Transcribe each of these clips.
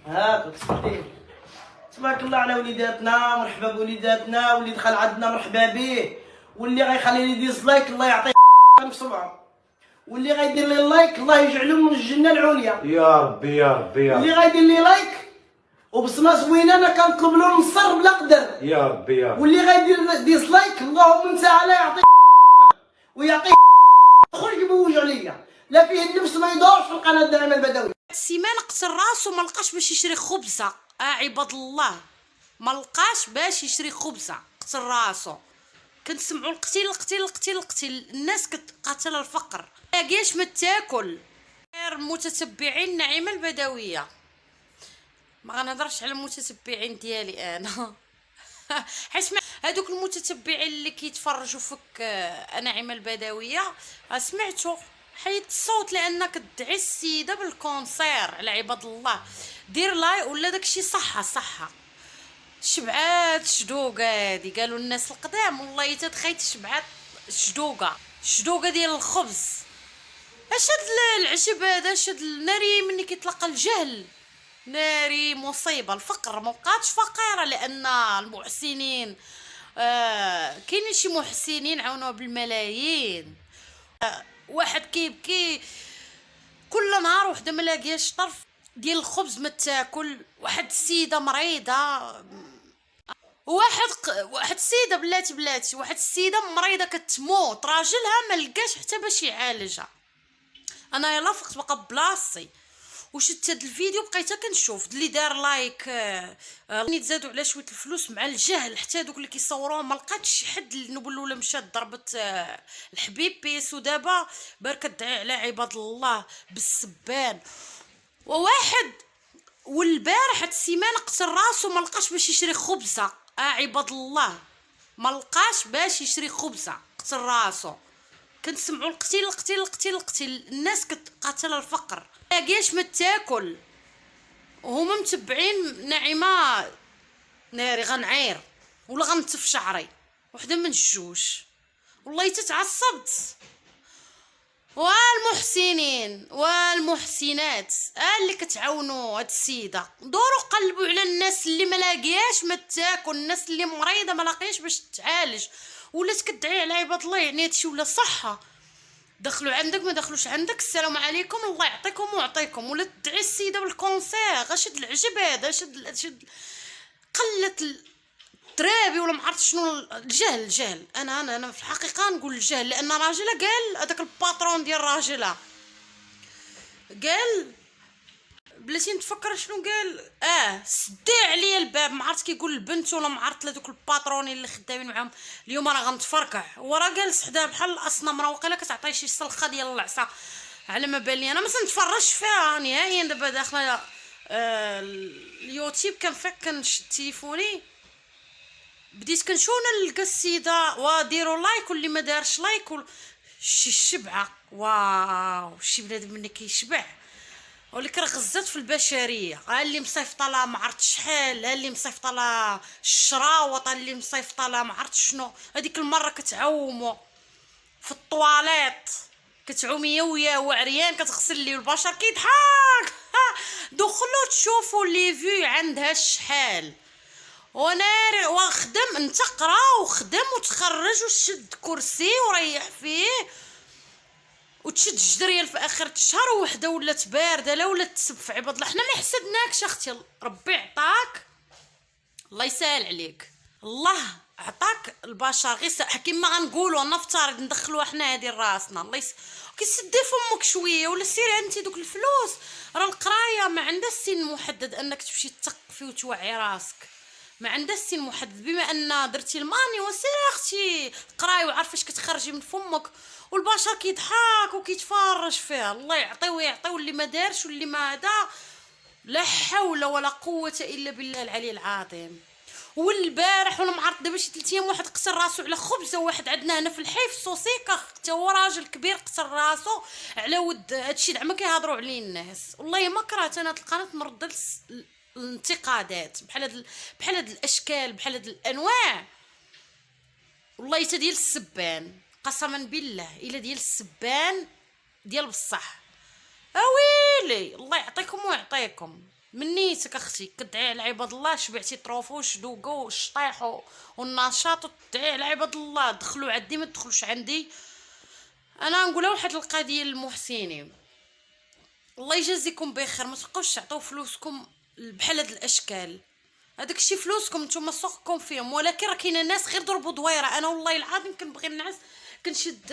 هاك تسمعتي. تبارك الله على وليداتنا، مرحبا بوليداتنا، واللي دخل عندنا مرحبا به، واللي غيخلي لي ديسلايك الله يعطيه في صبعه، واللي غيدير لي لايك الله يجعله من الجنه العليا. يا ربي يا ربي يا ربي. اللي غيدير لي لايك وبصمه زوينه انا كنطلب له نصر بلا قدر. يا ربي يا ربي. واللي غيدير ديسلايك اللهم تعالى يعطيه ويعطيه خرج بوجه عليا، لا فيه النفس ما يدورش في القناه النعيمه البدوي. السيمانه قتل راسو ما لقاش باش يشري خبزه. عباد الله ما لقاش باش يشري خبزه، قتل راسو. كنسمعوا القتيل القتيل القتيل القتيل، الناس كتقاتل الفقر، لاقيش ما تاكل. متتبعين النعيمه البدويه، ما غنهضرش على المتتبعين ديالي انا حيت هذوك المتتبعين اللي كيتفرجوا فيك نعيمه البدويه سمعتوا حيد الصوت لانك تدعي السيده بالكونسير. على عباد الله دير لايك ولا داكشي صحه شبعات شدوقه هادي قالوا الناس القدام. والله تتخيل شبعات شدوقه ديال الخبز. اش هاد العجب هذا؟ اش هاد الناري مني كيطلق الجهل ناري مصيبه. الفقر ما بقاتش فقيره لان المحسنين كاينين شي محسنين عاونوها بالملايين. واحد كيبكي كل نهار وحده ما لاقياش طرف ديال الخبز ما تاكل. واحد السيده مريضه، واحد السيده بلاتي واحد السيده مريضه كتموت، راجلها ما لقاش حتى باش يعالجها. انا يلا فقت بقى بلاصتي وشفت هاد الفيديو بقيت كنشوف اللي دار لايك ني تزادوا على شويه الفلوس مع الجهل. حتى دوك اللي كيصوروه ما لقاتش شي حد اللي نقول ولا مشات ضربت الحبيب بيس. ودابا بارك دعي على عباد الله بالسبان. وواحد والبارح هاد السيمانه قتل راسو ما لقاش باش يشري خبزه. عباد الله ما لقاش باش يشري خبزه، قتل راسو. كنسمعوا القتيل الناس كتقاتل الفقر، لاقياش ما تاكل. وهما متبعين نعيمه ناري غنعير ولا غنتف شعري وحده من الجوج. والله تتعصبت. والمحسنين والمحسنات اللي كتعاونوا هاد السيده دوروا قلبوا على الناس اللي ما لاقياش ما تاكل، الناس اللي مريضه ما لاقياش باش تعالج. ولات كدعي على عباد الله يعني هادشي ولا صحه. دخلوا عندك ما دخلوش عندك السلام عليكم الله يعطيكم ويعطيكم. ولا تدعي السيده بالكونسير. اش هاد العجب هذا؟ شد قله الترابي ولا ما عرفت شنو الجهل. انا في الحقيقه نقول الجهل لان راجله قال هذاك الباترون ديال راجله قال بلاتي نتفكر شنو قال. سدي عليا الباب. ما عرفت كيقول البنت ولا ما عرفت لهذوك الباترونين اللي خدامين معاهم اليوم راه غنتفركع. وراه جالس حدا بحال الاصنام راه واقيلا كتعطي شي سلخه ديال العصا على ما بان لي. انا ما تنتفرجش فيها نهائيا. دابا داخله اليوتيوب كنفيق كنشد تليفوني بديت كنشوف نلقى السيده وديروا لايك واللي ما دارش لايك شي الشبعه. واو شي بنادم مني كيشبع. ولكن راه غزات في البشريه. اللي مصيفطه لها ما عرفت شحال، اللي مصيفطه لها الشراوط، اللي مصيفطه لها ما عرفت شنو. هذيك المره كتعوموا في الطواليت كتعومي وياه وعريان كتغسل لي البشر كيضحك دخلوا تشوفوا لي فيو عندها شحال. وناري وخدم انت قرا وخدم وتخرج وشد كرسي وريح فيه وتشد الجدريال في اخر الشهر وحده ولات بارده لا ولات تسب في عباد الله. حنا ما حسدناكش اختي، ربي عطاك الله يسهل عليك. الله عطاك البشر غير كيما غنقولوا نفترض ندخلوها حنا هادي راسنا. الله كيسدي فمك شويه ولا سيري انت دوك الفلوس. راه القرايه ما عندها سن محدد انك تمشي تثقفي وتوعي راسك، ما عندها سن محدد. بما ان درتي الماني وسيري اختي قراي وعارفه اش كتخرجي من فمك والبشر كيضحك وكيتفرج فيها. الله يعطي ويعطي واللي ما دارش واللي ما هذا لا حول ولا قوه الا بالله العلي العظيم. والبارح ولا ما عرفت دابا شي 3 ايام واحد قتل راسو على خبزه. واحد عندنا هنا في الحي في سوسيكا حتى هو راجل كبير قتل راسو على ود هادشي زعما كيهضروا عليه الناس. والله ما كرهت انا هاد القناه نرد الانتقادات بحال هاد الاشكال بحال هاد الانواع. والله حتى ديال السبان قسما بالله الا ديال السبان ديال بصح. اويلي الله يعطيكم ويعطيكم. من نيتك اختي كدعي على عباد الله، شبعتي طروفوش دوقو الشطيح والنشاط، وتدعي على عباد الله دخلوا عندي ما تدخلوش عندي. انا نقولها واحد القضيه للمحسنين، الله يجازيكم بخير، ما تبقاوش تعطيو فلوسكم بحال هاد الاشكال. هذاك الشيء فلوسكم نتوما سوقكم فيهم، ولكن راه كاينه ناس غير ضربوا دويره. انا والله العظيم كنبغي الناس، كنشد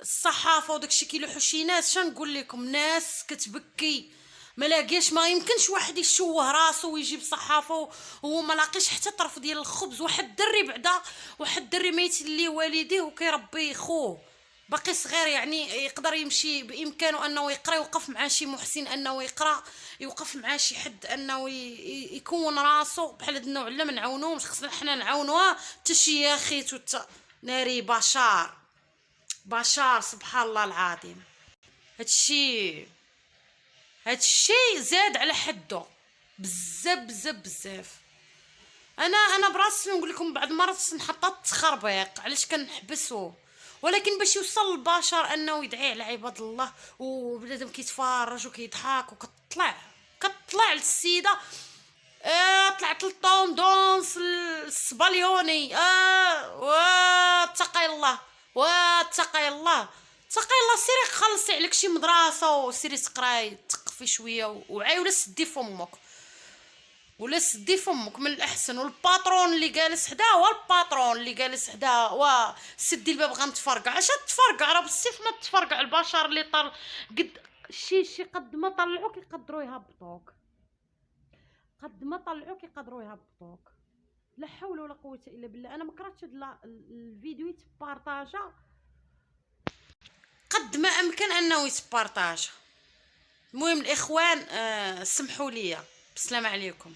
الصحافه وداك الشيء كيلوحوا شي ناس، شنقول لكم، ناس كتبكي ما لاقياش. ما يمكنش واحد يشوه راسو ويجيب صحافه وهو ما لاقيش حتى طرف ديال الخبز. واحد الدري بعدا، واحد الدري ميت ليه والديه وكيربي خوه باقي صغير، يعني يقدر يمشي بامكانه انه يقرا، يوقف مع شي محسن انه يقرا، يوقف مع شي حد انه يكون راسو بحال هاد النوع. لا ما نعاونوهمش، خصنا حنا نعاونوها. حتى شي يا خيتو ناري بشار بشار، سبحان الله العظيم. هادشي زاد على حده بزاف بزاف بزاف. انا براسي نقول لكم بعض المرات نحطات تخربيق علاش كنحبسو، ولكن باش يوصل البشر انه يدعي على عباد الله وبنادم كيتفرج وكيضحك كتطلع للسيده. طلعت للطون دونس السباليوني. واتقي الله واتقي الله اتقي الله. سيري خلصي عليك شي مدرسه وسيري تقراي تقفي شويه وعاي، ولا سدي فمك ولا سدي فمك من الاحسن. والباترون اللي جالس حدا هو الباترون اللي جالس حدا سدي الباب غنتفرقع. اش تفرقع؟ راه بالسيف ما تفرقع. البشر اللي طال قد شي قد ما طلعوك يقدروا يهبطوك، قد ما طلعوك يقدروا يهبطوك. لا حول ولا قوه الا بالله. انا ما كرهتش هاد الفيديو يتبارطاجا قد ما امكن انه يتبارطاجا. المهم الاخوان سمحوا لي، بسلام عليكم.